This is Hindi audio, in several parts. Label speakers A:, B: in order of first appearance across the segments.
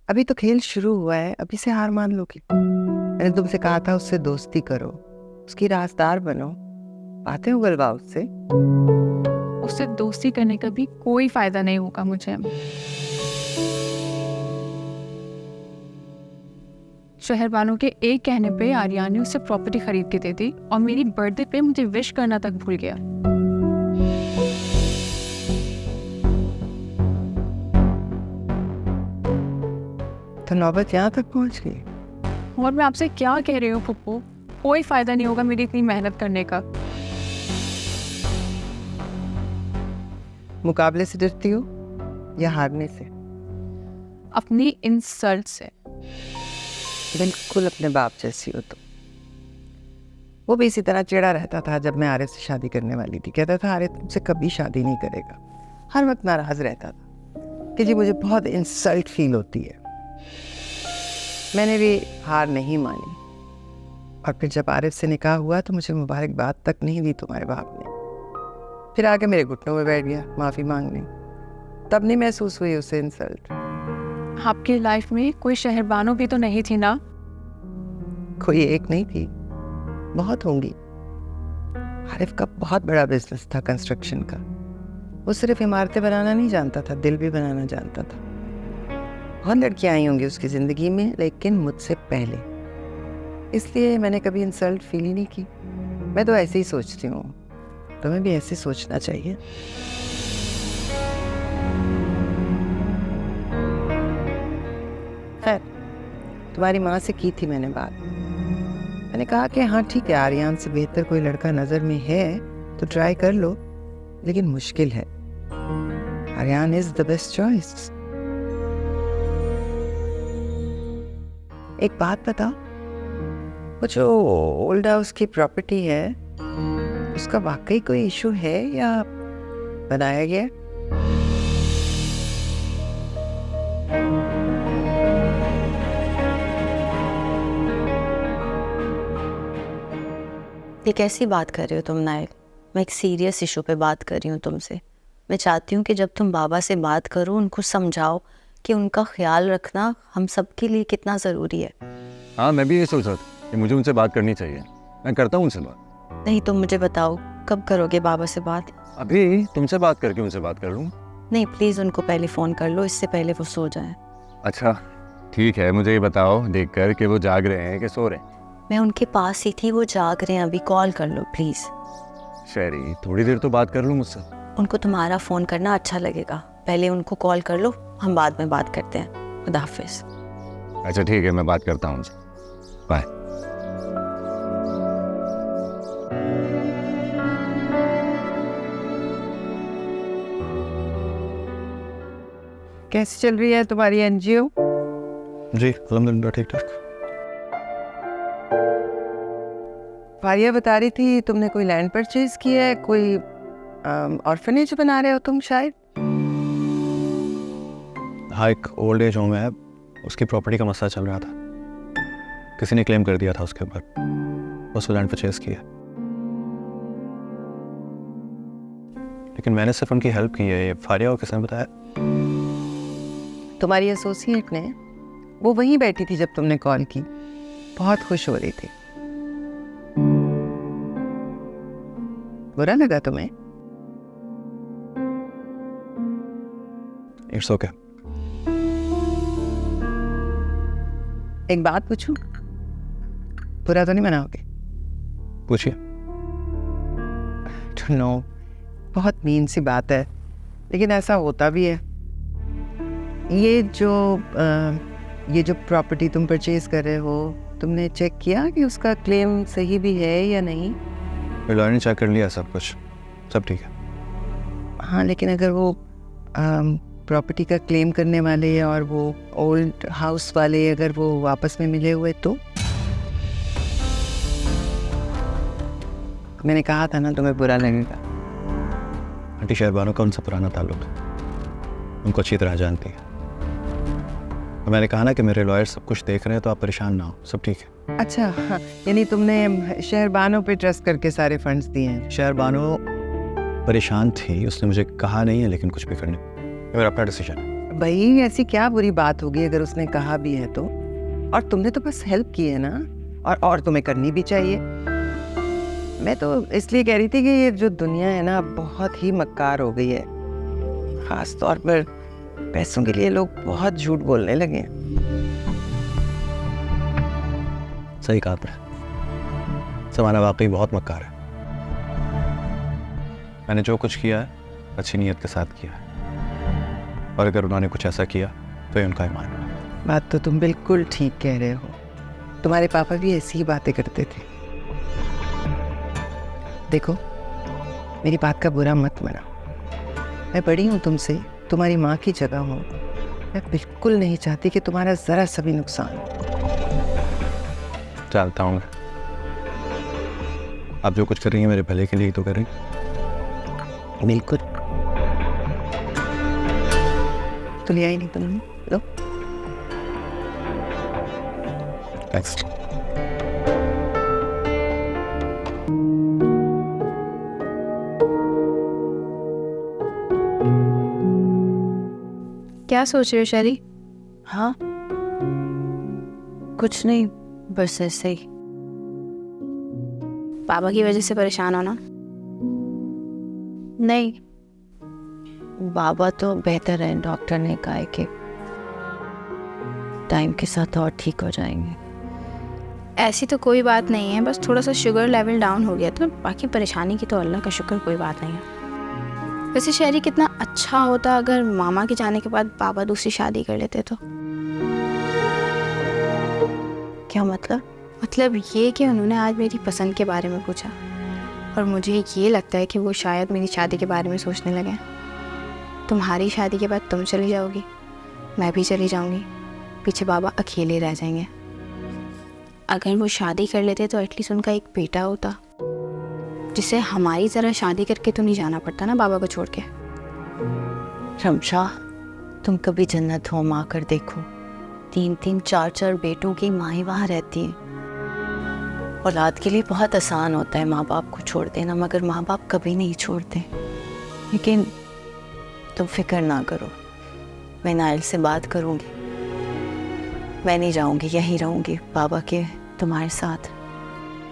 A: अभी तो खेल शुरू हुआ है, अभी से हार मान लोगी? मैंने तुमसे कहा था उससे दोस्ती करो, उसकी राजदार बनो, बातें उगलवाओ उससे।
B: उससे दोस्ती करने का भी कोई फायदा नहीं होगा मुझे। शहर वालों के एक कहने पे आर्यन ने उससे प्रॉपर्टी खरीद के दे दी और मेरी बर्थडे पे मुझे विश करना तक भूल गया।
A: तो नौबत यहाँ तक पहुँच गई।
B: और मैं आपसे क्या कह रही हूँ पप्पू, कोई फायदा नहीं होगा मेरी इतनी मेहनत करने का।
A: मुकाबले से डरती हो या हारने से?
B: अपनी इंसल्ट से।
A: बिल्कुल अपने बाप जैसी हो तुम। वो भी इसी तरह चिढ़ा रहता था जब मैं आरिफ से शादी करने वाली थी। कहता था आरिफ तुमसे कभी शादी नहीं करेगा। हर वक्त नाराज रहता था कि जी मुझे बहुत इंसल्ट फील होती है। मैंने भी हार नहीं मानी और फिर जब आरिफ से निकाह हुआ तो मुझे मुबारकबाद तक नहीं दी तुम्हारे बाप ने। फिर आके मेरे घुटनों में बैठ गया माफ़ी मांगने। तब नहीं महसूस हुई उसे इंसल्ट।
B: आपकी लाइफ में कोई शहरबानो भी तो नहीं थी ना?
A: कोई एक नहीं थी, बहुत होंगी। आरिफ का बहुत बड़ा बिजनेस था कंस्ट्रक्शन का। वो सिर्फ इमारतें बनाना नहीं जानता था, दिल भी बनाना जानता था। बहुत लड़कियां आई होंगी उसकी ज़िंदगी में, लेकिन मुझसे पहले। इसलिए मैंने कभी इंसल्ट फील ही नहीं की। मैं तो ऐसे ही सोचती हूँ, तुम्हें भी ऐसे सोचना चाहिए। खैर, तुम्हारी माँ से की थी मैंने बात। मैंने कहा कि हाँ ठीक है, आर्यन से बेहतर कोई लड़का नज़र में है तो ट्राई कर लो, लेकिन मुश्किल है। Aryan is the best choice. एक बात बताओ, वो जो ओल्ड हाउस की प्रॉपर्टी है उसका वाकई कोई इशू है या बनाया गया?
C: ये कैसी बात कर रहे हो तुम नायल? मैं एक सीरियस इशू पे बात कर रही हूँ तुमसे। मैं चाहती हूँ कि जब तुम बाबा से बात करो उनको समझाओ कि उनका ख्याल रखना हम सबके लिए कितना ज़रूरी है।
D: हाँ, मैं भी ये सोच रहा था कि मुझे उनसे बात करनी चाहिए। मैं करता हूँ उनसे बात।
C: नहीं, तुम मुझे बताओ कब करोगे बाबा से बात?
D: अभी तुमसे बात करके उनसे बात कर लूँ।
C: नहीं, प्लीज़ उनको पहले फ़ोन कर लो, इससे पहले वो सो जाएं।
D: अच्छा ठीक है, मुझे ये बताओ देख कर कि वो जाग रहे हैं कि सो रहे हैं।
C: मैं उनके पास ही थी, वो जाग रहे हैं अभी। कॉल कर लो प्लीज़।
D: शहरी, थोड़ी देर तो बात कर लूँ मुझसे।
C: उनको तुम्हारा फ़ोन करना अच्छा लगेगा, पहले उनको कॉल कर लो, हम बाद में बात करते हैं। खुदा हाफिज़।
D: अच्छा ठीक है, मैं बात करता हूँ उनसे। बाय।
A: कैसी चल रही है तुम्हारी एनजीओ?
E: जी अल्हम्दुलिल्लाह ठीक ठाक।
A: फारिया बता रही थी तुमने कोई लैंड परचेज किया है, कोई ऑर्फनेज बना रहे हो तुम शायद?
E: हाँ, एक ओल्ड एज होम है, उसकी प्रॉपर्टी का मसला चल रहा था। किसी ने क्लेम कर दिया था उसके ऊपर, उसको लैंड परचेज किया। लेकिन मैंने सिर्फ उनकी हेल्प की है। ये फारिया को किसने बताया?
A: तुम्हारी एसोसिएट ने। वो वहीं बैठी थी जब तुमने कॉल की, बहुत खुश हो रही थी। बुरा लगा तुम्हें?
E: It's okay.
A: एक बात पूछूं? बुरा तो नहीं मनाओगे?
E: पूछिए।
A: नो, बहुत मीन सी बात है, लेकिन ऐसा होता भी है। ये जो प्रॉपर्टी तुम परचेज कर रहे हो, तुमने चेक किया कि उसका क्लेम सही भी है या नहीं?
E: लॉयर ने चेक कर लिया, सब कुछ सब ठीक है।
A: हाँ, लेकिन अगर वो प्रॉपर्टी का क्लेम करने वाले और वो ओल्ड हाउस वाले अगर वो आपस में मिले हुए तो? मैंने कहा था ना तुम्हें बुरा लगेगा।
E: आंटी शहरबानो का उनसे पुराना ताल्लुक है, उनको अच्छी तरह जानती है। तो मैंने कहा ना कि मेरे लॉयर सब कुछ देख रहे हैं, तो आप परेशान ना हो, सब ठीक है।
A: अच्छा हाँ, यानी तुमने शहरबानो पे ट्रस्ट करके सारे फंड्स दिए हैं?
E: शहरबानो परेशान थी, उसने मुझे कहा नहीं है, लेकिन कुछ भी करने, ये मेरा अपना डिसीजन है।
A: भाई ऐसी क्या बुरी बात होगी अगर उसने कहा भी है तो, और तुमने तो बस हेल्प की है ना, और तुम्हें करनी भी चाहिए। मैं तो इसलिए कह रही थी कि ये जो दुनिया है ना बहुत ही मक्कार हो गई है, खास तौर पर पैसों के लिए लोग बहुत झूठ बोलने लगे हैं।
E: सही कहा आपने, ज़माना वाकई बहुत मक्कार है। मैंने जो कुछ किया है अच्छी नीयत के साथ किया है, और अगर उन्होंने कुछ ऐसा किया तो ये उनका ईमान है।
A: बात तो तुम बिल्कुल ठीक कह रहे हो, तुम्हारे पापा भी ऐसी ही बातें करते थे। देखो मेरी बात का बुरा मत मना, मैं बड़ी हूँ तुमसे, तुम्हारी माँ की जगह हूँ, मैं बिल्कुल नहीं चाहती कि तुम्हारा ज़रा सा भी नुकसान हो।
E: चलता हूँ, आप जो कुछ कर रही हैं मेरे भले के लिए ही तो कर रही हैं।
A: बिल्कुल। तो लिया ही नहीं तुमने, लो।
E: थैंक्स।
C: क्या सोच रहे हो शरी? हाँ कुछ नहीं, बस ऐसे ही।
F: पापा की वजह से परेशान हो ना?
C: नहीं, बाबा तो बेहतर है, डॉक्टर ने कहा है कि टाइम के साथ और ठीक हो जाएंगे।
F: ऐसी तो कोई बात नहीं है, बस थोड़ा सा शुगर लेवल डाउन हो गया था, बाकी परेशानी की तो अल्लाह का शुक्र कोई बात नहीं है। वैसे शहरी कितना अच्छा होता अगर मामा के जाने के बाद पापा दूसरी शादी कर लेते तो।
C: क्या मतलब?
F: मतलब ये कि उन्होंने आज मेरी पसंद के बारे में पूछा, और मुझे ये लगता है कि वो शायद मेरी शादी के बारे में सोचने लगे। तुम्हारी शादी के बाद तुम चली जाओगी, मैं भी चली जाऊंगी, पीछे बाबा अकेले रह जाएंगे। अगर वो शादी कर लेते तो एटलीस्ट उनका एक बेटा होता, जिसे हमारी तरह शादी करके तो नहीं जाना पड़ता ना बाबा को छोड़ के।
C: शमशा, तुम कभी जन्नत होम आकर देखो, 3-3 4-4 बेटों की माएँ वहाँ रहती हैं। औलाद के लिए बहुत आसान होता है माँ बाप को छोड़ देना, मगर माँ बाप कभी नहीं छोड़ते। लेकिन तुम फिक्र ना करो, मैं नाइल से बात करूँगी, मैं नहीं जाऊँगी, यहीं रहूँगी बाबा के तुम्हारे साथ।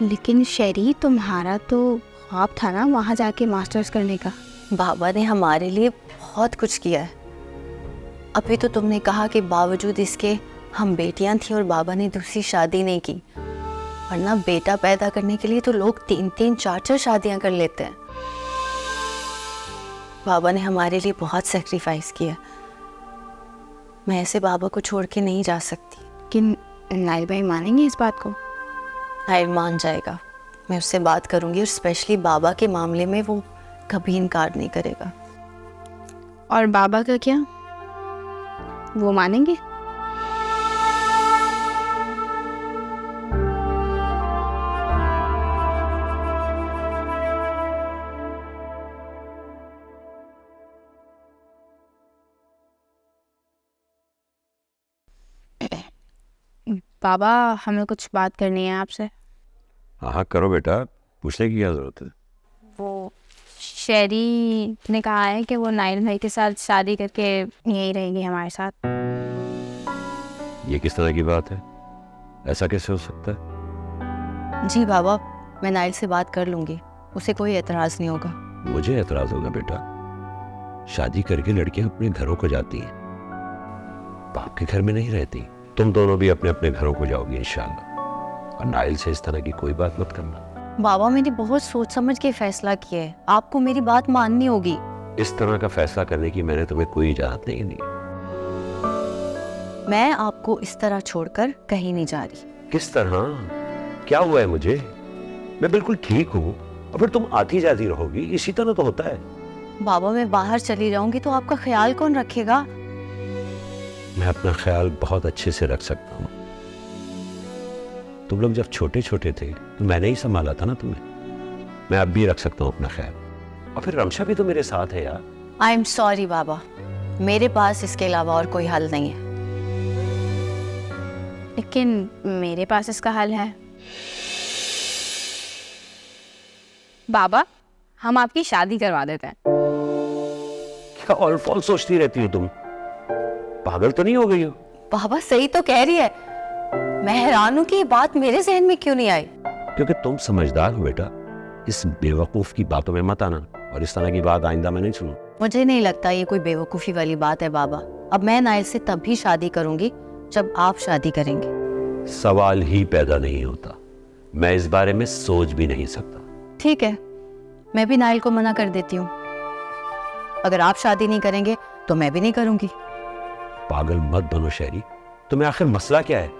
F: लेकिन शहरी तुम्हारा तो ख्वाब था ना वहाँ जाके मास्टर्स करने का।
C: बाबा ने हमारे लिए बहुत कुछ किया है। अभी तो तुमने कहा कि बावजूद इसके हम बेटियां थी और बाबा ने दूसरी शादी नहीं की, वरना बेटा पैदा करने के लिए तो लोग 3-3 4-4 शादियां कर लेते हैं। बाबा ने हमारे लिए बहुत सेक्रीफाइस किया, मैं ऐसे बाबा को छोड़ के नहीं जा सकती।
F: लेकिन नाइल भाई मानेंगे इस बात को?
C: नाइल मान जाएगा, मैं उससे बात करूंगी, और स्पेशली बाबा के मामले में वो कभी इनकार नहीं करेगा।
F: और बाबा का क्या, वो मानेंगे? बाबा हमें कुछ बात करनी है आपसे।
D: हाँ हाँ करो बेटा, पूछने की क्या ज़रूरत है।
F: वो शेरी ने कहा है कि वो नाइल भाई के साथ शादी करके यहीं रहेगी हमारे साथ।
D: ये किस तरह की बात है, ऐसा कैसे हो सकता है?
C: जी बाबा, मैं नाइल से बात कर लूँगी, उसे कोई एतराज़ नहीं होगा।
D: मुझे एतराज़ होगा बेटा, शादी करके लड़कियां अपने घरों को जाती हैं, बाप के घर में नहीं रहती। तुम दोनों भी अपने अपने घरों को जाओगी इंशाल्लाह, और नाइल से इस तरह की कोई बात मत करना।
C: बाबा मैंने बहुत सोच समझ के फैसला किया है, आपको मेरी बात माननी होगी।
D: इस तरह का फैसला करने की मैंने तुम्हें कोई इजाज़त नहीं दी।
C: मैं आपको इस तरह छोड़कर कहीं नहीं जा रही।
D: किस तरह, क्या हुआ है मुझे? मैं बिल्कुल ठीक हूँ, और फिर तुम आती जाती रहोगी, इसी तरह तो होता है।
C: बाबा मैं बाहर चली जाऊंगी तो आपका ख्याल कौन रखेगा?
D: मैं अपना ख्याल बहुत अच्छे से रख सकता हूँ। तुम लोग जब छोटे छोटे थे तो मैंने ही संभाला था ना तुम्हें, मैं अब भी रख सकता हूँ अपना ख्याल। और फिर रमशा भी तो मेरे साथ है यार।
C: आई एम सॉरी बाबा, मेरे पास इसके अलावा और कोई हल नहीं है।
F: लेकिन मेरे पास इसका हल है। बाबा हम आपकी शादी करवा देते हैं।
D: क्या ऑल फॉल सोचती रहती हो तुम? पागल तो नहीं हो गई हो?
C: बाबा सही तो कह रही है, मैं हैरान हूँ कि ये बात मेरे जहन में क्यों नहीं आई।
D: क्योंकि तुम समझदार हो बेटा, इस बेवकूफ की बातों में मत आना, और इस तरह की बात आइंदा मैं नहीं सुनूं।
C: मुझे नहीं लगता ये कोई बेवकूफ़ी वाली बात है बाबा। अब मैं नाइल से तब भी शादी करूंगी जब आप शादी करेंगे।
D: सवाल ही पैदा नहीं होता, मैं इस बारे में सोच भी नहीं सकता।
C: ठीक है, मैं भी नाइल को मना कर देती हूँ। अगर आप शादी नहीं करेंगे तो मैं भी नहीं करूंगी।
D: पागल मत बनो शहरी, तुम्हें आखिर मसला क्या है?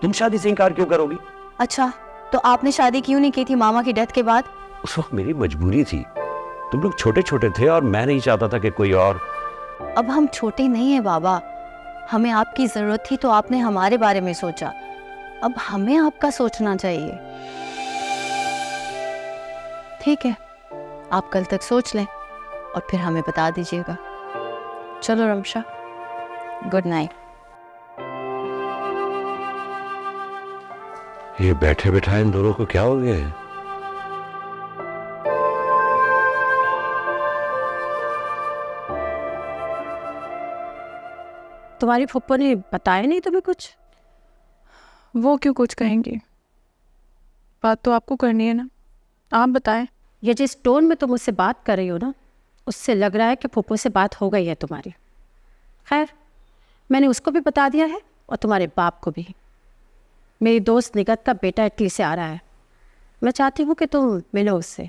D: तुम शादी से इनकार क्यों करोगी?
C: अच्छा, तो आपने शादी क्यों नहीं की थी मामा की डेथ के बाद?
D: उस वक्त मेरी मजबूरी थी, तुम लोग छोटे छोटे थे और मैं नहीं चाहता था कि कोई और।
C: अब हम छोटे नहीं हैं बाबा, हमें आपकी जरूरत थी तो आपने हमारे बारे में सोचा, अब हमें आपका सोचना चाहिए। ठीक है, आप कल तक सोच लें और फिर हमें बता दीजिएगा। चलो रमशा, गुड नाइट।
D: ये बैठे बैठाए इन दोनों को क्या हो गया है?
G: तुम्हारी फुप्पो ने बताया नहीं तुम्हें कुछ?
B: वो क्यों कुछ कहेंगी, बात तो आपको करनी है ना, आप बताएं।
G: ये जिस टोन में तुम मुझसे बात कर रही हो ना, उससे लग रहा है कि फुप्पो से बात हो गई है तुम्हारी। खैर, मैंने उसको भी बता दिया है और तुम्हारे बाप को भी। मेरी दोस्त निगत का बेटा इटली से आ रहा है, मैं चाहती हूँ कि तुम मिलो उससे।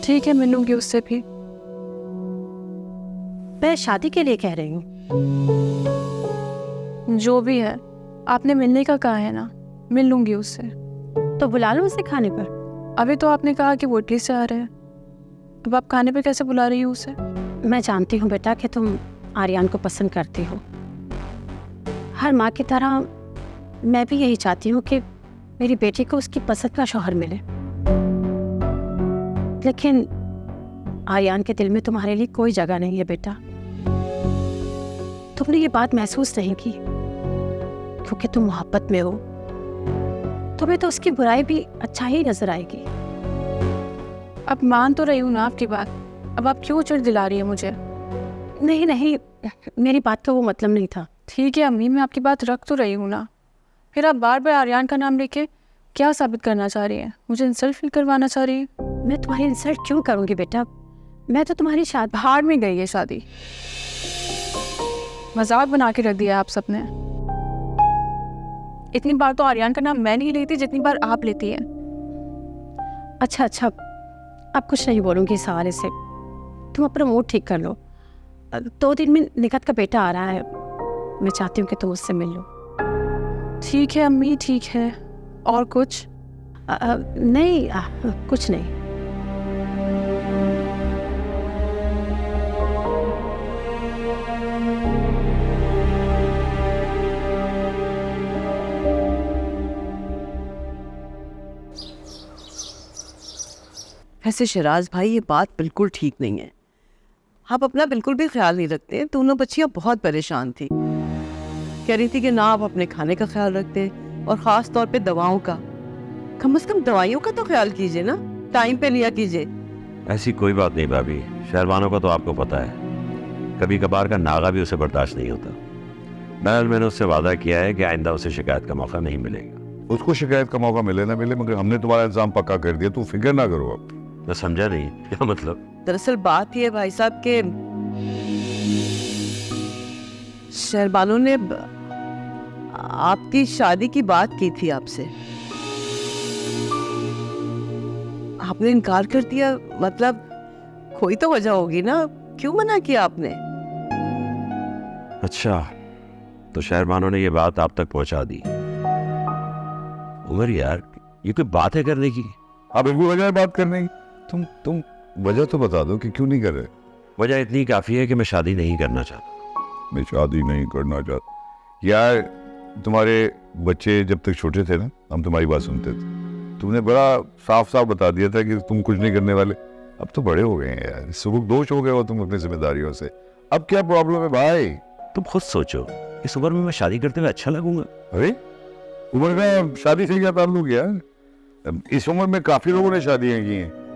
B: ठीक है, मिलूंगी उससे भी।
G: मैं शादी के लिए कह रही हूँ।
B: जो भी है, आपने मिलने का कहा है ना, मिल लूंगी उससे।
G: तो बुला लो उसे खाने पर।
B: अभी तो आपने कहा कि वो इटली से आ रहे हैं, अब आप खाने पे कैसे बुला रही हो उसे?
G: मैं जानती हूँ बेटा कि तुम आर्यन को पसंद करती हो। हर माँ की तरह मैं भी यही चाहती हूँ कि मेरी बेटी को उसकी पसंद का शौहर मिले, लेकिन आर्यन के दिल में तुम्हारे लिए कोई जगह नहीं है बेटा। तुमने ये बात महसूस नहीं की क्योंकि तुम मोहब्बत में हो। तुम्हें तो उसकी बुराई भी अच्छा ही नजर आएगी।
B: अब मान तो रही हूँ ना आपकी बात, अब आप क्यों चिढ़ दिला रही है मुझे?
G: नहीं नहीं, मेरी बात का वो मतलब नहीं था।
B: ठीक है अम्मी, मैं आपकी बात रख तो रही हूँ ना, फिर आप बार बार आर्यन का नाम लेके क्या साबित करना चाह रही हैं? मुझे इंसल्ट फील करवाना चाह रही हैं?
G: मैं तुम्हारी इंसल्ट क्यों करूँगी बेटा? मैं तो तुम्हारी शादी।
B: भाड़ में गई है शादी, मजाक बना के रख दिया आप सबने। इतनी बार तो आर्यन का नाम मैं नहीं लेती जितनी बार आप लेती हैं।
G: अच्छा अच्छा, अब कुछ नहीं बोलूँगी इस हवाले से, तुम अपना मूड ठीक कर लो। 2 दिन में निकट का बेटा आ रहा है, मैं चाहती हूँ कि तुम उससे मिल लो।
B: ठीक है अम्मी, ठीक है। और कुछ?
G: नहीं, कुछ नहीं।
A: वैसे शराज भाई, ये बात बिल्कुल ठीक नहीं है। आप अपना बिल्कुल भी ख्याल नहीं रखते। दोनों बच्चियां बहुत परेशान थी, कह रही थी कि ना आप अपने खाने का ख्याल रखते और ख़ास तौर पे दवाओं का। कम से कम दवाइयों का तो ख्याल कीजिए ना, टाइम पे लिया कीजिए।
D: ऐसी कोई बात नहीं भाभी, शहरबानों का तो आपको पता है, कभी कभार का नागा भी उसे बर्दाश्त नहीं होता। बहरहाल मैंने उससे वादा किया है कि आइंदा उसे शिकायत का मौका नहीं मिलेगा।
H: उसको शिकायत का मौका मिले ना मिले, मगर हमने तुम्हारा इंतजाम पक्का कर दिया, तू फिक्र ना करो। अब
D: मैं समझा नहीं, क्या मतलब?
A: दरअसल बात यह है भाई साहब के शहरबानों ने आपकी शादी की बात की थी आपसे, आपने इनकार कर दिया। मतलब कोई तो वजह होगी ना, क्यों मना किया आपने?
D: अच्छा, तो शहरबानों ने ये बात आप तक पहुंचा दी। उमर यार, ये कोई बात है करने की?
H: आप बिल्कुल वजह है बात करने की। तुम वजह तो बता दो कि क्यों नहीं कर रहे।
D: वजह इतनी काफी है कि मैं शादी नहीं करना चाहता।
H: मैं शादी नहीं करना चाहता? यार, तुम्हारे बच्चे जब तक छोटे थे ना, हम तुम्हारी बात सुनते थे। तुमने बड़ा साफ साफ बता दिया था कि तुम कुछ नहीं करने वाले। अब तो बड़े हो गए हैं यार, सुबह दोष हो गए हो तुम अपनी जिम्मेदारियों से। अब क्या प्रॉब्लम है भाई?
D: तुम खुद सोचो, इस उम्र में मैं शादी करते हुए अच्छा लगूंगा?
H: अरे उम्र का शादी से क्या ताल्लुक यार? इस उम्र में काफी लोगों ने शादियां की हैं।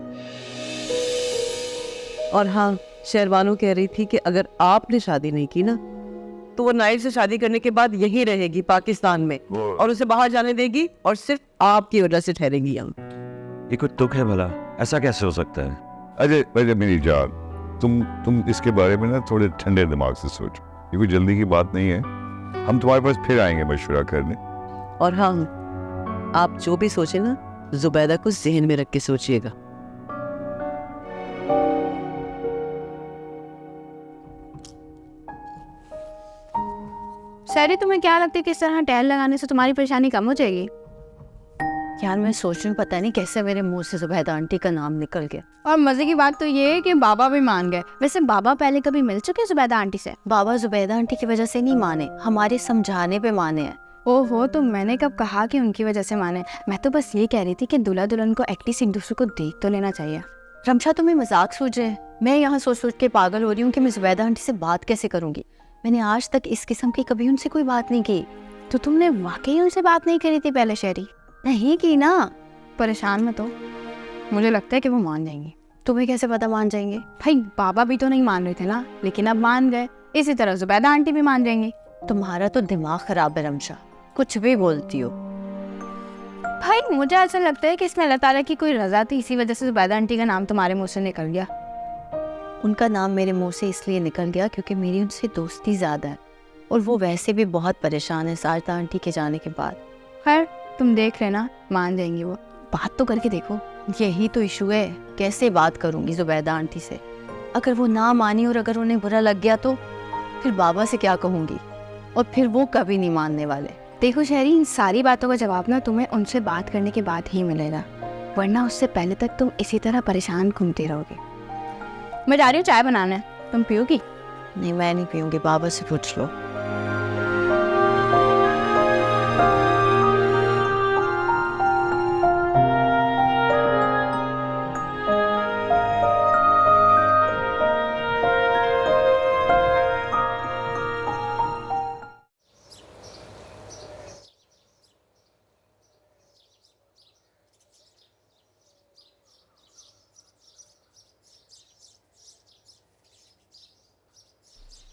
A: और हाँ, शहरबानो कह रही थी कि अगर आपने शादी नहीं की ना
I: तो वो नाइल से शादी करने के बाद यहीं रहेगी पाकिस्तान में, और उसे बाहर जाने देगी और सिर्फ आपकी वजह से ठहरेगी हम।
D: ये कुछ दुख है भला, ऐसा कैसे हो सकता है?
H: अरे मेरी जान, तुम इसके बारे में ना थोड़े ठंडे दिमाग से सोचो। ये कोई जल्दी की बात नहीं है। हम तुम्हारे पास फिर आएंगे मशवरा करने।
I: और हाँ, आप जो भी सोचे ना, जुबैदा को जहन में रख के सोचिएगा।
F: सैरी, तुम्हें क्या लगता है कि इस तरह टहल लगाने से तुम्हारी परेशानी कम हो जाएगी?
C: यार मैं सोच रही हूँ पता नहीं कैसे मेरे मुंह से जुबैदा आंटी का नाम निकल गया।
F: और मजे की बात तो ये है कि बाबा भी मान गए। वैसे बाबा पहले कभी मिल चुके हैं जुबैदा आंटी से?
C: बाबा जुबैदा आंटी की वजह से नहीं माने, हमारे समझाने पे माने हैं।
F: ओहो, तो मैंने कब कहा कि उनकी वजह से माने? मैं तो बस ये कह रही थी कि दूल्हा दुल्हन को एटलीस्ट एक दूसरे को देख तो लेना चाहिए।
C: रमशा तुम्हें मजाक सूझ रहे हैं? मैं यहाँ सोच सोच के पागल हो रही हूँ कि मैं जुबैदा आंटी से बात कैसे करूँगी। मैंने आज तक इस किस्म की कभी उनसे कोई बात नहीं की।
F: तो तुमने वाकई उनसे बात नहीं करी थी पहले शहरी?
C: नहीं की ना।
F: परेशान मत हो, मुझे लगता है कि वो मान जाएंगे।
C: तुम्हें कैसे पता मान जाएंगे?
F: भाई बाबा भी तो नहीं मान रहे थे ना, लेकिन अब मान गए। इसी तरह जुबैदा आंटी भी मान जाएंगी।
C: तुम्हारा तो दिमाग खराब है रमशा, कुछ भी बोलती हो।
F: भाई मुझे ऐसा लगता है कि इसमें अल्लाह ताला की कोई रजा थी, इसी वजह से जुबैदा आंटी का नाम तुम्हारे मुंह से निकल गया।
C: उनका नाम मेरे मुंह से इसलिए निकल गया क्योंकि मेरी उनसे दोस्ती ज़्यादा है, और वो वैसे भी बहुत परेशान है साजदा आंटी के जाने के बाद।
F: खैर तुम देख लेना, मान जाएंगी वो। बात तो करके देखो।
C: यही तो इशू है, कैसे बात करूंगी जुबैदा आंटी से? अगर वो ना मानी और अगर उन्हें बुरा लग गया तो फिर बाबा से क्या कहूँगी, और फिर वो कभी नहीं मानने वाले।
F: देखो शहरी, इन सारी बातों का जवाब ना तुम्हें उनसे बात करने के बाद ही मिलेगा, वरना उससे पहले तक तुम इसी तरह परेशान घूमते रहोगे। मैं जा रही हूँ चाय बनाने, तुम पियोगी?
C: नहीं मैं नहीं पीऊँगी, बाबा से पूछ लो।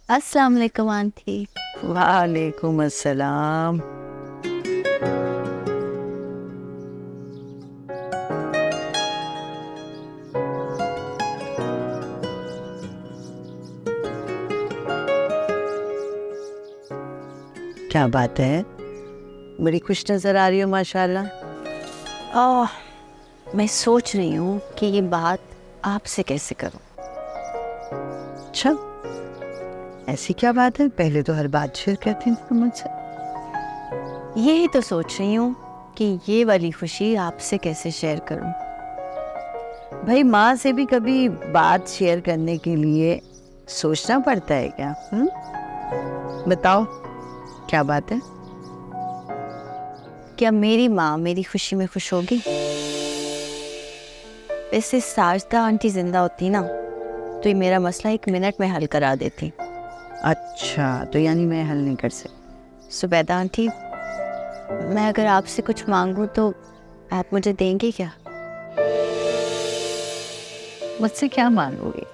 C: अस्सलाम वालेकुम आंटी।
I: वालेकुम अस्सलाम। क्या बात है, बड़ी खुश नजर आ रही हो माशाल्लाह।
C: मैं सोच रही हूँ कि ये बात आपसे कैसे करूँ।
A: अच्छा, ऐसी क्या बात है? पहले तो हर बात शेयर करती थी मुझसे।
C: यही तो सोच रही हूँ कि ये वाली खुशी आपसे कैसे शेयर करूँ।
I: भाई माँ से भी कभी बात शेयर करने के लिए सोचना पड़ता है क्या? बताओ क्या बात है?
C: क्या मेरी माँ मेरी खुशी में खुश होगी? वैसे साजदा आंटी जिंदा होती ना तो ये मेरा मसला 1 मिनट में हल करा देती।
I: अच्छा, तो यानी मैं हल नहीं कर सकती।
C: जुबैदा आंटी, मैं अगर आपसे कुछ मांगूं तो आप मुझे देंगे क्या?
I: मुझसे क्या मांगोगे?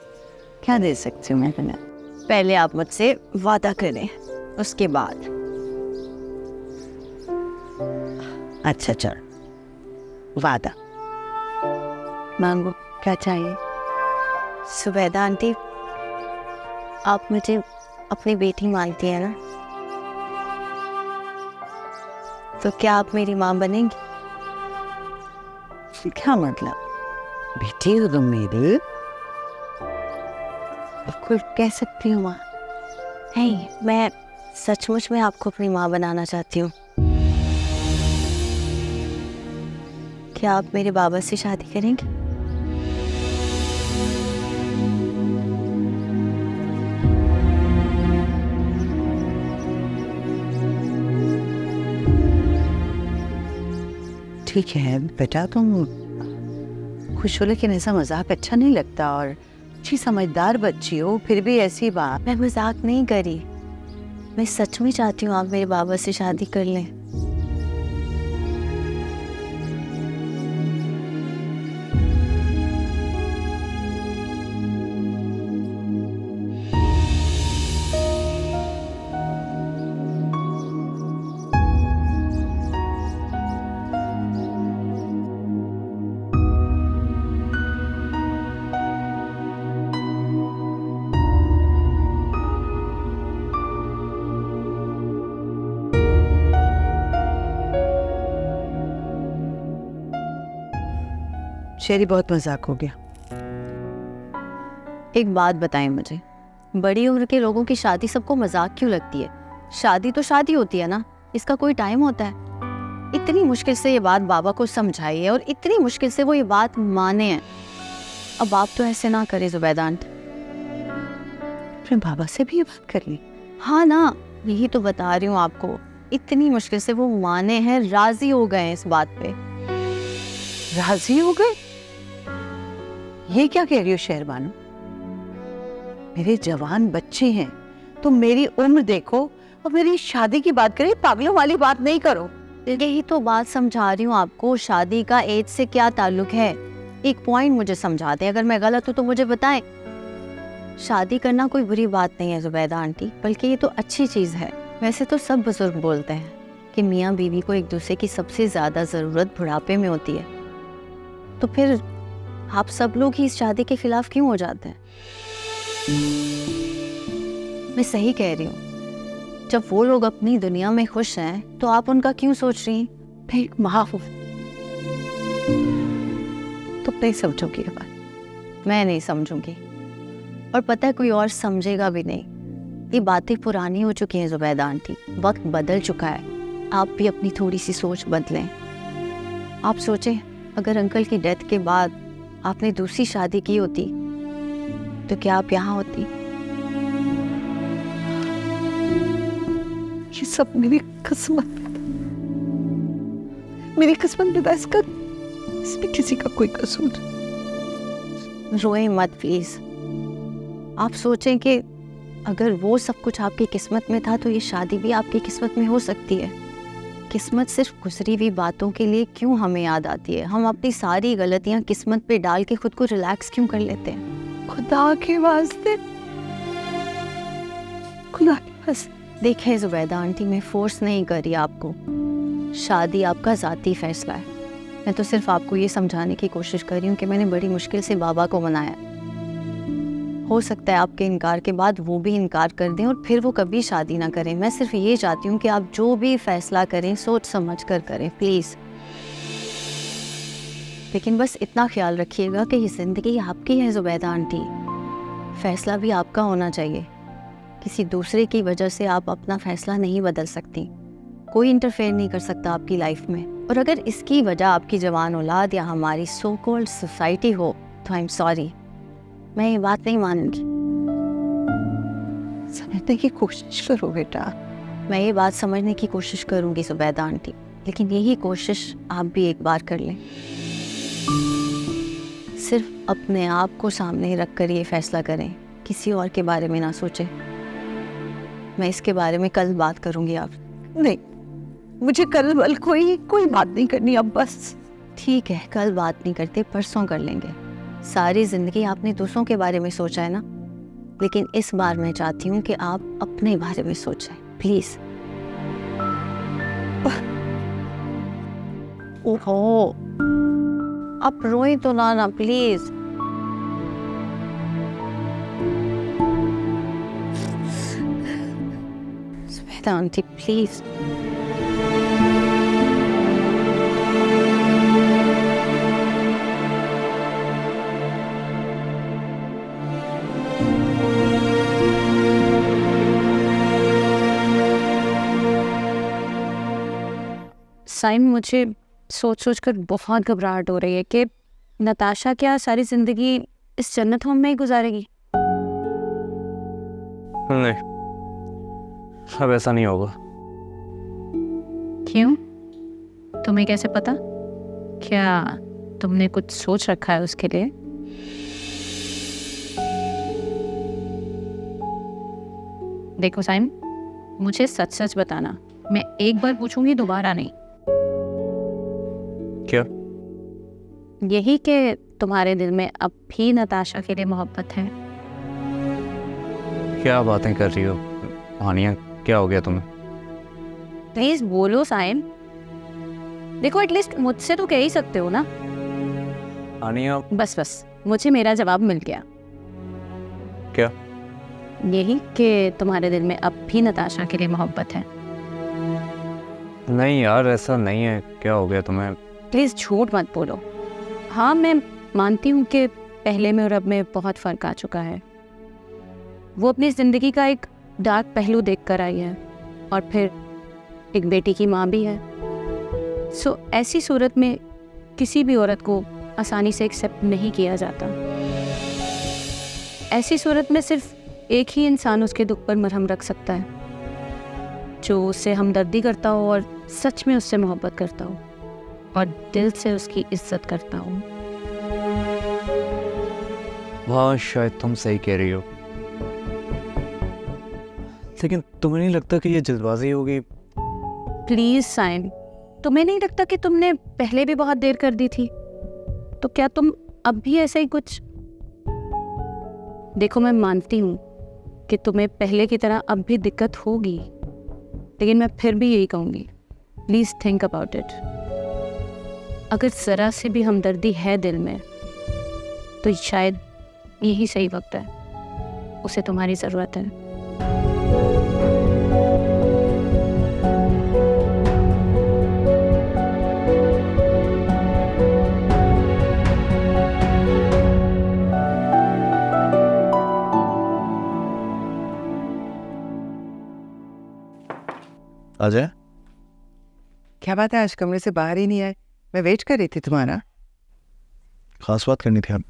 I: क्या दे सकती हूँ मैं तुम्हें?
C: पहले आप मुझसे वादा करें, उसके बाद।
I: अच्छा चल, वादा मांगो, क्या चाहिए?
C: जुबैदा आंटी, आप मुझे अपनी बेटी मानती हैं ना, तो क्या आप मेरी माँ बनेंगी?
I: क्या मतलब? बेटी हो तुम मेरी, बिल्कुल कह सकती हूँ माँ।
C: नहीं, मैं सचमुच में आपको अपनी माँ बनाना चाहती हूँ। क्या आप मेरे बाबा से शादी करेंगे?
I: ठीक है बेटा, तुम खुश हो, लेकिन ऐसा मजाक अच्छा नहीं लगता, और अच्छी समझदार बच्ची हो, फिर भी ऐसी बात।
C: मैं मजाक नहीं करी, मैं सच में चाहती हूँ आप मेरे बाबा से शादी कर लें।
I: शेरी, बहुत मजाक हो गया।
C: एक बात बताएं मुझे, बड़ी उम्र के लोगों की शादी सबको मजाक क्यों लगती है? शादी तो शादी होती है ना, इसका कोई टाइम होता है। इतनी मुश्किल से ये बात बाबा को समझाई है और इतनी मुश्किल से वो ये बात माने हैं। अब आप तो ऐसे ना करें जुबैदा आंटी।
I: फिर बाबा से भी ये बात कर ली?
C: हाँ ना, यही तो बता रही हूँ आपको, इतनी मुश्किल से वो माने हैं, राजी हो गए हैं इस बात पे।
I: राजी हो गए? ये क्या कह रही हो शहरबानो? मेरे जवान बच्चे हैं, तुम मेरी उम्र देखो और मेरी शादी की बात करें, पागलों वाली बात नहीं करो।
C: यही तो बात समझा रही हूँ आपको, शादी का एज से क्या ताल्लुक है? एक पॉइंट मुझे समझा दें, अगर मैं गलत हूँ तो मुझे बताएं। शादी करना कोई बुरी बात नहीं है जुबैदा आंटी, बल्कि ये तो अच्छी चीज़ है। वैसे तो सब बुजुर्ग बोलते हैं कि मियाँ बीवी को एक दूसरे की सबसे ज़्यादा ज़रूरत बुढ़ापे में होती है, तो फिर आप सब लोग ही इस शादी के खिलाफ क्यों हो जाते हैं? मैं सही कह रही हूँ, जब वो लोग अपनी दुनिया में खुश हैं तो आप उनका क्यों सोच रही हैं?
I: मैं एक माँ हूँ, तुम नहीं समझोगी ये बात।
C: मैं नहीं समझूंगी, और पता है कोई और समझेगा भी नहीं। ये बातें पुरानी हो चुकी हैं जुबैदा आंटी, वक्त बदल चुका है। आप भी अपनी थोड़ी सी सोच बदलें। आप सोचें, अगर अंकल की डेथ के बाद आपने दूसरी शादी की होती तो क्या आप यहाँ होती?
I: ये सब मेरी किस्मत में था, मेरी किस्मत में था, इसमें किसी का कोई कसूर।
C: रोएं मत प्लीज। आप सोचें कि अगर वो सब कुछ आपकी किस्मत में था तो ये शादी भी आपकी किस्मत में हो सकती है। किस्मत सिर्फ गुजरी हुई बातों के लिए क्यों हमें याद आती है? हम अपनी सारी गलतियां किस्मत पे डाल के खुद को रिलैक्स क्यों कर लेते हैं?
I: खुदा के वास्ते, खुदा के वास्ते।
C: देखें जुबैदा आंटी, मैं फोर्स नहीं कर रही आपको, शादी आपका ज़ाती फैसला है। मैं तो सिर्फ आपको ये समझाने की कोशिश कर रही हूँ कि मैंने बड़ी मुश्किल से बाबा को मनाया। हो सकता है आपके इनकार के बाद वो भी इनकार कर दें और फिर वो कभी शादी ना करें। मैं सिर्फ ये चाहती हूँ कि आप जो भी फैसला करें सोच समझ कर करें प्लीज़। लेकिन बस इतना ख्याल रखिएगा कि ये ज़िंदगी आपकी है जुबैदा आंटी, फैसला भी आपका होना चाहिए। किसी दूसरे की वजह से आप अपना फैसला नहीं बदल सकती, कोई इंटरफेयर नहीं कर सकता आपकी लाइफ में। और अगर इसकी वजह आपकी जवान औलाद या हमारी सो कॉल्ड सोसाइटी हो तो आई एम सॉरी, मैं ये बात नहीं मानूंगी।
I: समझने की कोशिश करो बेटा।
C: मैं ये बात समझने की कोशिश करूंगी जुबैदा आंटी, लेकिन यही कोशिश आप भी एक बार कर लें। सिर्फ अपने आप को सामने रख कर ये फैसला करें, किसी और के बारे में ना सोचें। मैं इसके बारे में कल बात करूंगी। आप
I: नहीं, मुझे कल वल कोई बात नहीं करनी अब बस।
C: ठीक है, कल बात नहीं करते, परसों कर लेंगे। सारी जिंदगी आपने दूसरों के बारे में सोचा है ना, लेकिन इस बार मैं चाहती हूँ कि आप अपने बारे में सोचें प्लीज। ओहो, आप रोएं तो ना please. Shweta aunty please.
B: Saim, मुझे सोच सोच कर बहुत घबराहट हो रही है कि नताशा क्या सारी ज़िंदगी इस जन्नत होम में ही गुजारेगी?
J: नहीं, अब ऐसा नहीं होगा।
G: क्यों? तुम्हें कैसे पता? क्या तुमने कुछ सोच रखा है उसके लिए? देखो साइम, मुझे सच सच बताना, मैं एक बार पूछूंगी, दोबारा नहीं।
J: क्या?
G: यही कि तुम्हारे दिल में अब भी नताशा के लिए मोहब्बत है।
J: क्या बातें कर रही हो हानिया, क्या हो गया तुम्हें?
G: प्लीज बोलो साइम। देखो एटलीस्ट मुझसे तो कह ही सकते हो ना।
J: हानिया,
G: बस मुझे मेरा जवाब मिल गया।
J: क्या?
G: यही कि तुम्हारे दिल में अब भी नताशा के लिए मोहब्बत है।
J: नहीं यार, ऐसा नहीं है। क्या हो गया तुम्हें?
G: प्लीज झूठ मत बोलो। हाँ, मैं
B: मानती हूँ कि पहले में और अब में बहुत फ़र्क आ चुका है। वो अपनी ज़िंदगी का एक डार्क पहलू देख कर आई है और फिर एक बेटी की माँ भी है। सो ऐसी सूरत में किसी भी औरत को आसानी से एक्सेप्ट नहीं किया जाता। ऐसी सूरत में सिर्फ एक ही इंसान उसके दुख पर मरहम रख सकता है, जो उससे हमदर्दी करता हो और सच में उससे मोहब्बत करता हो और दिल से उसकी इज्जत करता हो।
J: हाँ, शायद तुम सही कह रही हो, लेकिन तुम्हें नहीं लगता कि ये जल्दबाजी होगी?
B: प्लीज़ साइन, तुम्हें नहीं लगता कि तुमने पहले भी बहुत देर कर दी थी? तो क्या तुम अब भी ऐसा ही कुछ? देखो, मैं मानती हूँ कि तुम्हें पहले की तरह अब भी दिक्कत होगी, लेकिन मैं फिर भी यही कहूँगी, प्लीज़ थिंक अबाउट इट। अगर ज़रा से भी हमदर्दी है दिल में तो शायद यही सही वक्त है, उसे तुम्हारी ज़रूरत है।
E: अजय,
A: क्या बात है, आज कमरे से बाहर ही नहीं आए? मैं वेट कर रही थी तुम्हारा।
E: खास बात करनी थी आप?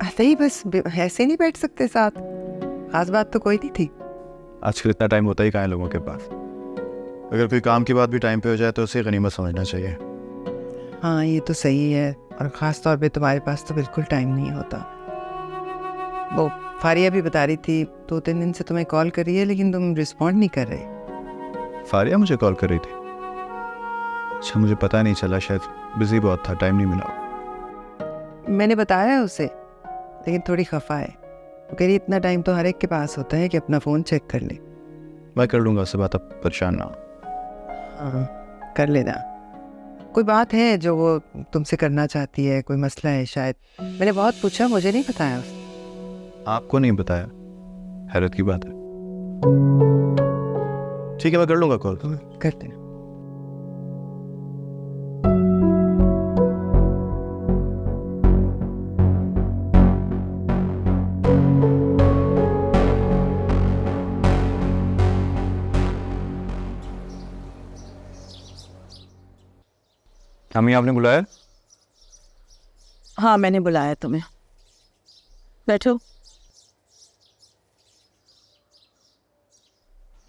A: ऐसे ही बस, ऐसे नहीं बैठ सकते साथ? खास बात तो कोई नहीं थी।
E: आजकल इतना टाइम होता ही कहाँ है लोगों के पास। अगर कोई काम की बात भी टाइम पे हो जाए तो उसे गनीमत समझना चाहिए।
A: हाँ, ये तो सही है, और ख़ास तौर पे तुम्हारे पास तो बिल्कुल टाइम नहीं होता। वो फारिया भी बता रही थी 2-3 दिन से तुम्हें कॉल कर रही है, लेकिन तुम रिस्पॉन्ड नहीं कर रहे।
E: फारिया मुझे कॉल कर रही थी? अच्छा, मुझे पता नहीं चला, शायद बिजी बहुत था, टाइम नहीं मिला।
A: मैंने बताया है उसे, लेकिन थोड़ी खफा है। वो कह रही इतना टाइम तो हर एक के पास होता है कि अपना फ़ोन चेक कर ले।
E: मैं कर लूँगा उससे बात, अब परेशान ना हो।
A: हाँ, कर लेना। कोई बात है जो वो तुमसे करना चाहती है, कोई मसला है शायद? मैंने बहुत पूछा, मुझे नहीं बताया उसने।
E: आपको नहीं बताया? हैरत की बात है। ठीक है, मैं कर लूँगा कॉल।
A: कर देना।
J: अम्मी, आपने बुलाया?
I: हाँ, मैंने बुलाया तुम्हें। बैठो।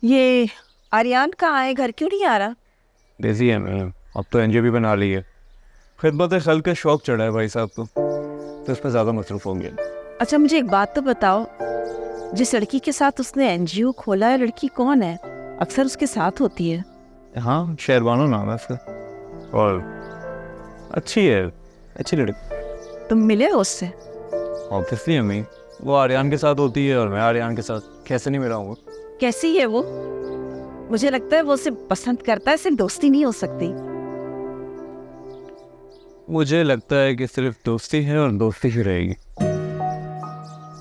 I: ये आर्यन कहाँ है? घर क्यों नहीं आ रहा?
J: बिजी है मैम, अब तो एनजीओ भी बना ली है। खिदमत खल का शौक चढ़ा है भाई साहब को, तो इस पर ज़्यादा मसरूफ होंगे।
I: अच्छा, मुझे एक बात तो बताओ, जिस लड़की के साथ उसने एनजीओ खोला है, लड़की कौन है? अक्सर उसके साथ होती है।
J: हाँ, शेरबानो नाम है उसका, और अच्छी है, अच्छी लड़की।
I: तुम मिले हो उससे?
J: ऑब्वियसली अम्मी, वो आर्यन के साथ होती है और मैं आर्यन के साथ, कैसे नहीं मिला हूँ?
I: कैसी है वो? मुझे लगता है वो उसे पसंद करता है, सिर्फ दोस्ती नहीं हो सकती।
J: मुझे लगता है कि सिर्फ दोस्ती है और दोस्ती ही रहेगी।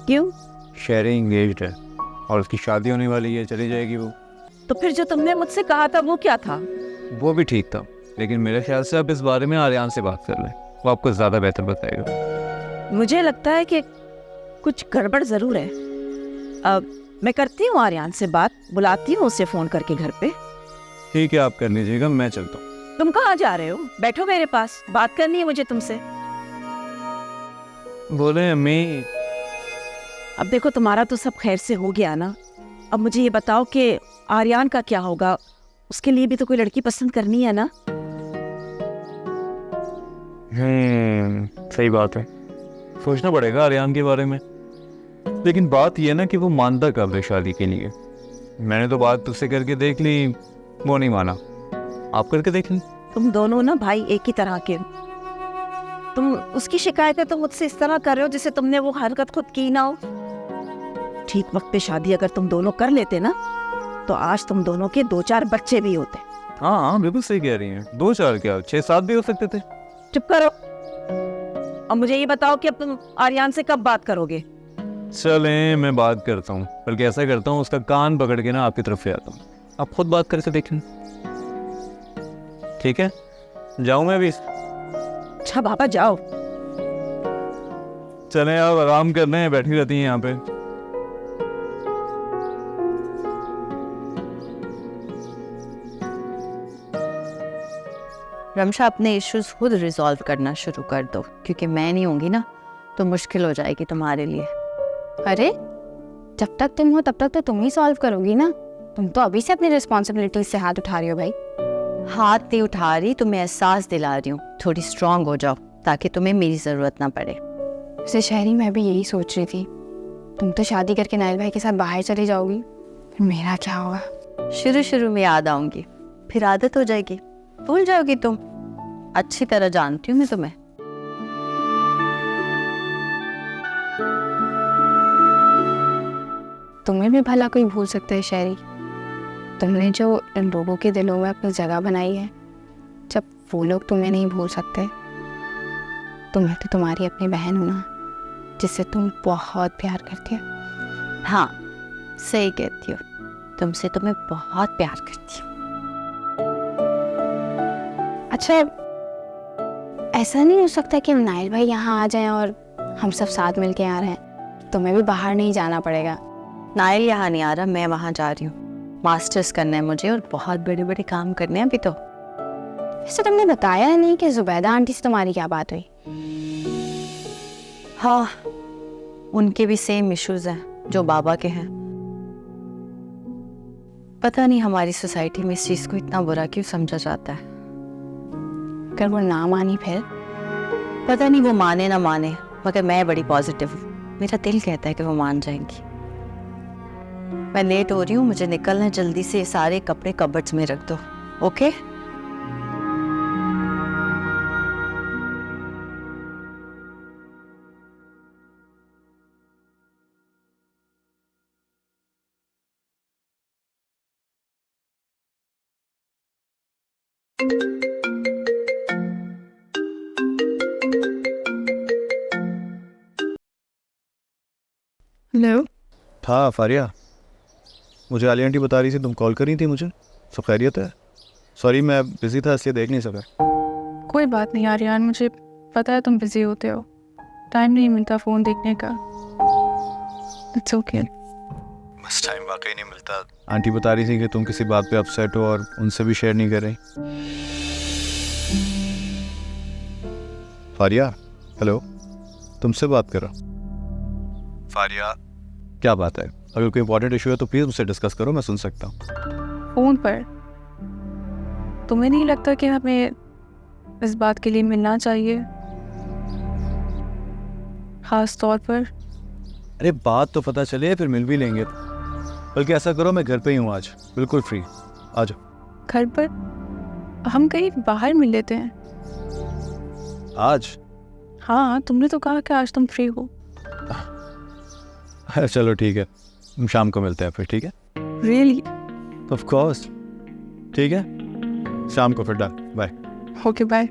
I: क्यों?
J: शेरी इंगेज्ड है और उसकी शादी होने वाली है, चली जाएगी वो।
I: तो फिर जो तुमने मुझसे कहा था वो क्या था?
J: वो भी ठीक था, लेकिन मेरे ख्याल से आप इस बारे में आर्यन से बात कर लें, वो आपको ज़्यादा बेहतर बताएगा।
I: मुझे लगता है कि कुछ गड़बड़ ज़रूर है। अब मैं करती हूँ आर्यन से बात, बुलाती हूँ उसे फ़ोन करके घर पे।
J: ठीक है, आप कर लीजिएगा, मैं चलता हूँ।
I: तुम कहाँ जा रहे हो? बैठो मेरे पास, बात करनी है मुझे तुमसे।
J: बोले अम्मी।
I: अब देखो, तुम्हारा तो सब खैर से हो गया ना। अब मुझे ये बताओ कि आर्यन का क्या होगा? उसके लिए भी तो कोई लड़की पसंद करनी है ना?
J: सही बात है, सोचना पड़ेगा आर्यन के बारे में। लेकिन बात यह ना कि वो मानता कब है शादी के लिए। मैंने तो बात उससे करके देख ली, वो नहीं माना। आप करके देख ली।
I: तुम दोनों ना भाई एक ही तरह के। तुम उसकी शिकायतें तो मुझसे इस तरह कर रहे हो जैसे तुमने वो हरकत खुद की ना हो। ठीक वक्त पे शादी अगर तुम दोनों कर लेते ना, तो आज तुम दोनों के 2-4 बच्चे भी होते।
J: हाँ, बिल्कुल सही कह रही हैं। 2-4 क्या, 6-7 भी हो सकते थे।
I: चुप करो। अब मुझे ये बताओ कि अब तुम आर्यन से कब बात करोगे?
J: चलें, मैं बात करता हूँ, बल्कि ऐसा करता हूँ, उसका कान पकड़ के ना आपकी तरफ ले आता हूँ, आप खुद बात करके देखें। ठीक है, जाऊँ मैं अभी?
I: अच्छा बाबा, जाओ।
J: चलें आप आराम करने हैं, बैठी रहती हैं यहाँ पे।
C: रमशा, अपने इश्यूज खुद रिजॉल्व करना शुरू कर दो, क्योंकि मैं नहीं होंगी ना तो मुश्किल हो जाएगी तुम्हारे लिए।
F: अरे जब तक तुम हो तब तक तो तुम ही सॉल्व करोगी ना। तुम तो अभी से अपनी रिस्पॉन्सिबिलिटीज से हाथ उठा रही हो भाई।
C: हाथ नहीं उठा रही, तुम्हें एहसास दिला रही हूँ। थोड़ी स्ट्रांग हो जाओ ताकि तुम्हें मेरी ज़रूरत ना पड़े।
F: वैसे शहरी, मैं भी यही सोच रही थी, तुम तो शादी करके नाइल भाई के साथ बाहर चली जाओगी, फिर मेरा क्या होगा?
C: शुरू शुरू में याद आऊंगी, फिर आदत हो जाएगी, भूल जाओगी तुम। अच्छी तरह जानती हूँ मैं तुम्हें।
F: तुम्हें भी भला कोई भूल सकता है शहरी? तुमने जो इन लोगों के दिलों में अपनी जगह बनाई है, जब वो लोग तुम्हें नहीं भूल सकते, तुम्हें तो तुम्हारी अपनी बहन हो ना, जिससे तुम बहुत प्यार करती हो।
C: हाँ, सही कहती हो, तुमसे तो मैं बहुत प्यार करती हूँ।
F: अच्छा, ऐसा नहीं हो सकता कि नाइल भाई यहाँ आ जाएं और हम सब साथ मिलके आ रहे हैं? तुम्हें भी बाहर नहीं जाना पड़ेगा।
C: नाइल यहाँ नहीं आ रहा, मैं वहाँ जा रही हूँ। मास्टर्स करना है मुझे और बहुत बड़े बड़े काम करने हैं अभी तो।
F: वैसे तुमने बताया नहीं कि जुबैदा आंटी से तुम्हारी क्या बात हुई?
C: हाँ, उनके भी सेम इश्यूज हैं जो बाबा के हैं। पता नहीं हमारी सोसाइटी में इस चीज़ को इतना बुरा क्यों समझा जाता है।
F: अगर वो ना मानी फिर?
C: पता नहीं वो माने ना माने, मगर मैं बड़ी पॉजिटिव हूँ। मेरा दिल कहता है कि वो मान जाएंगी। मैं लेट हो रही हूँ, मुझे निकलना है जल्दी से। सारे कपड़े कबर्ड्स में रख दो, ओके?
F: हेलो।
E: हाँ फारिया, मुझे आलिया आंटी बता रही थी तुम कॉल करी थी मुझे। सब खैरियत है? सॉरी मैं बिजी था इसलिए देख नहीं सका।
K: कोई बात नहीं आर्यन, मुझे पता है तुम बिजी होते हो, टाइम नहीं मिलता फ़ोन देखने का। It's okay.
E: बस टाइम वाकई नहीं मिलता। आंटी बता रही थी कि तुम किसी बात पे अपसेट हो और उनसे भी शेयर नहीं कर रही। फारिया, हेलो, तुमसे बात कर रहा हूँ। फारिया, क्या बात है? अगर कोई इंपॉर्टेंट इशू है तो प्लीज़ मुझसे डिस्कस करो, मैं सुन सकता हूँ।
K: फ़ोन पर तुम्हें नहीं लगता कि हमें इस बात के लिए मिलना चाहिए, ख़ास तौर पर?
E: अरे बात तो पता चले फिर मिल भी लेंगे। बल्कि ऐसा करो, मैं घर पे ही हूँ आज, बिल्कुल फ्री, आ जाओ।
K: घर पर? हम कहीं बाहर मिल लेते हैं
E: आज?
K: हाँ, तुमने तो कहा कि आज तुम फ्री हो।
E: चलो ठीक है, हम शाम को मिलते हैं फिर, ठीक है?
K: रियली?
E: ऑफ कोर्स, ठीक है, शाम को फिर डन, बाय।
K: Okay, bye.